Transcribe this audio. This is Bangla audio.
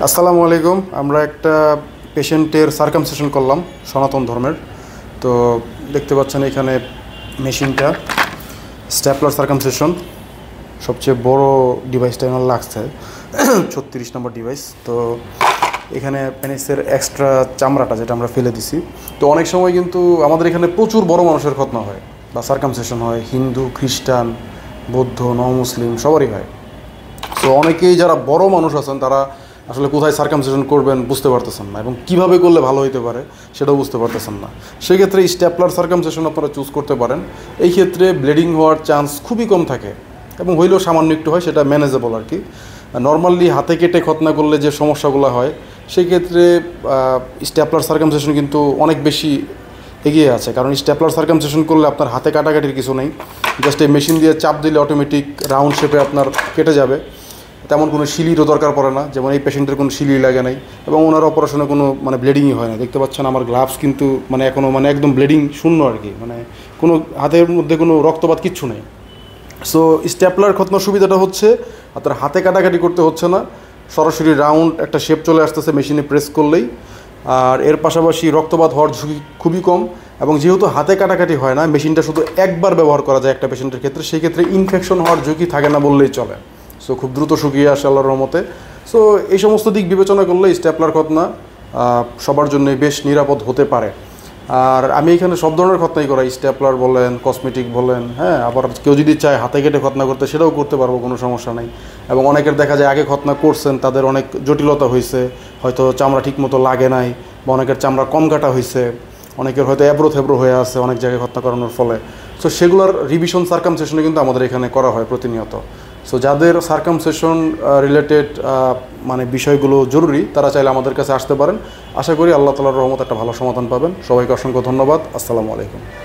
আসসালামু আলাইকুম। আমরা একটা পেশেন্টের সার্কামসিশন করলাম সনাতন ধর্মের। তো দেখতে পাচ্ছেন এখানে মেশিনটা স্ট্যাপলার সার্কামসিশন, সবচেয়ে বড় ডিভাইসটা আমার লাগছে 36 নম্বর ডিভাইস। তো এখানে পেনিসের এক্সট্রা চামড়াটা যেটা আমরা ফেলে দিছি। তো অনেক সময় কিন্তু আমাদের এখানে প্রচুর বড় মানুষের খতনা হয় বা সার্কামসিশন হয়, হিন্দু, খ্রিস্টান, বৌদ্ধ, নন মুসলিম সবারই হয়। তো অনেকেই যারা বড় মানুষ আছেন তারা আসলে কোথায় সার্কামসিশন করবেন বুঝতে পারতেছেন না, এবং কীভাবে করলে ভালো হতে পারে সেটাও বুঝতে পারতেছেন না। সেক্ষেত্রে স্ট্যাপলার সার্কামসিশন আপনারা চুজ করতে পারেন। এই ক্ষেত্রে ব্লিডিং হওয়ার চান্স খুবই কম থাকে, এবং হইলেও সামান্য একটু হয়, সেটা ম্যানেজেবল আর কি। নর্মালি হাতে কেটে খতনা করলে যে সমস্যাগুলো হয় সেই ক্ষেত্রে স্ট্যাপলার সার্কামসিশন কিন্তু অনেক বেশি এগিয়ে আছে, কারণ স্ট্যাপলার সার্কামসিশন করলে আপনার হাতে কাটাকাটির কিছু নেই। জাস্ট এই মেশিন দিয়ে চাপ দিলে অটোমেটিক রাউন্ড শেপে আপনার কেটে যাবে। তেমন কোনো শিলিরও দরকার পড়ে না, যেমন এই পেশেন্টের কোনো শিলি লাগে নাই, এবং ওনার অপারেশনে কোনো ব্লিডিংই হয় না। দেখতে পাচ্ছেন আমার গ্লাভস কিন্তু এখনও একদম ব্লিডিং শূন্য আর কি, কোনো হাতের মধ্যে কোনো রক্তপাত কিচ্ছু নেই। সো স্ট্যাপলার খতনার সুবিধাটা হচ্ছে আপনার হাতে কাটাকাটি করতে হচ্ছে না, সরাসরি রাউন্ড একটা শেপ চলে আসতেছে মেশিনে প্রেস করলেই। আর এর পাশাপাশি রক্তপাত হওয়ার ঝুঁকি খুবই কম, এবং যেহেতু হাতে কাটাকাটি হয় না, মেশিনটা শুধু একবার ব্যবহার করা যায় একটা পেশেন্টের ক্ষেত্রে, সেই ক্ষেত্রে ইনফেকশন হওয়ার ঝুঁকি থাকে না বললেই চলে। সো খুব দ্রুত শুকিয়ে আসে আল্লাহর রহমতে। সো এই সমস্ত দিক বিবেচনা করলে স্ট্যাপলার খতনা সবার জন্য বেশ নিরাপদ হতে পারে। আর আমি এখানে সব ধরনের খতনাই করাই, স্ট্যাপলার বলেন, কসমেটিক বলেন, হ্যাঁ, আবার কেউ যদি চায় হাতে কেটে খতনা করতে সেটাও করতে পারবো, কোনো সমস্যা নেই। এবং অনেকের দেখা যায় আগে খতনা করছেন, তাদের অনেক জটিলতা হয়েছে, হয়তো চামড়া ঠিক মতো লাগে নাই, বা অনেকের চামড়া কম কাটা হয়েছে, অনেকের হয়তো এবড়ো থেবড়ো হয়ে আছে অনেক জায়গায় খতনা করানোর ফলে। সো সেগুলোর রিভিশন সার্কামসিশনে কিন্তু আমাদের এখানে করা হয় প্রতিনিয়ত। সো যাদের সার্কামসিশন রিলেটেড বিষয়গুলো জরুরি তারা চাইলে আমাদের কাছে আসতে পারেন। আশা করি আল্লাহ তাআলার রহমতে একটা ভালো সমাধান পাবেন। সবাইকে অসংখ্য ধন্যবাদ। আসসালামু আলাইকুম।